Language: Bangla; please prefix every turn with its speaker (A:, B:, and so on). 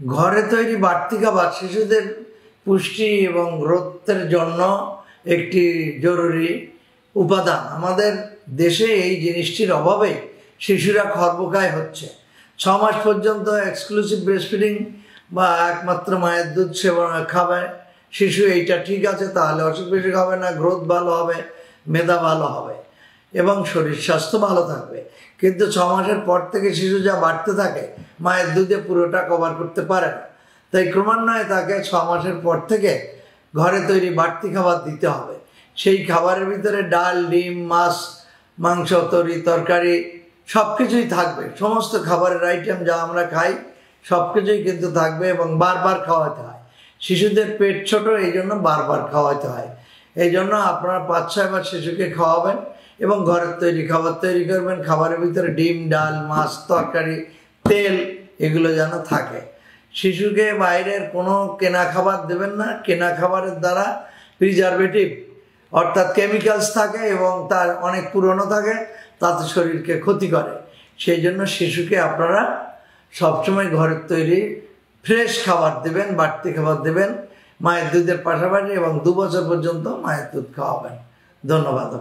A: ঘরে তৈরি বাড়তি খাবার শিশুদের পুষ্টি এবং গ্রোথের জন্য একটি জরুরি উপাদান। আমাদের দেশে এই জিনিসটির অভাবে শিশুরা খর্বকায় হচ্ছে। 6 মাস পর্যন্ত এক্সক্লুসিভ ব্রেস্ট ফিডিং বা একমাত্র মায়ের দুধ সেবন খাবে শিশু, এইটা ঠিক আছে, তাহলে অসুখ বিসুখ হবে না, গ্রোথ ভালো হবে, মেধা ভালো হবে এবং শরীর স্বাস্থ্য ভালো থাকবে। কিন্তু 6 মাসের পর থেকে শিশু যা বাড়তে থাকে মায়ের দুধে পুরোটা কভার করতে পারে না। তাই ক্রমান্বয়ে তাকে 6 মাসের পর থেকে ঘরে তৈরি বাড়তি খাবার দিতে হবে। সেই খাবারের ভিতরে ডাল, ডিম, মাছ, মাংস, তরকারি সব কিছুই থাকবে। সমস্ত খাবারের আইটেম যা আমরা খাই সব কিছুই কিন্তু থাকবে এবং বারবার খাওয়াতে হয়। শিশুদের পেট ছোট, এই জন্য বারবার খাওয়াতে হয়। এই জন্য আপনারা 5-6 বার শিশুকে খাওয়াবেন এবং ঘরের তৈরি খাবার তৈরি করবেন। খাবারের ভিতরে ডিম, ডাল, মাছ, তরকারি, তেল এগুলো যেন থাকে। শিশুকে বাইরের কোনো কেনা খাবার দেবেন না। কেনা খাবারের দ্বারা প্রিজারভেটিভ অর্থাৎ কেমিক্যালস থাকে এবং তার অনেক পুরনো থাকে, তাতে শরীরকে ক্ষতি করে। সেই জন্য শিশুকে আপনারা সবসময় ঘরের তৈরি ফ্রেশ খাবার দেবেন, বাড়তি খাবার দেবেন মায়ের দুধের পাশাপাশি এবং 2 বছর পর্যন্ত মায়ের দুধ খাওয়াবেন। ধন্যবাদ।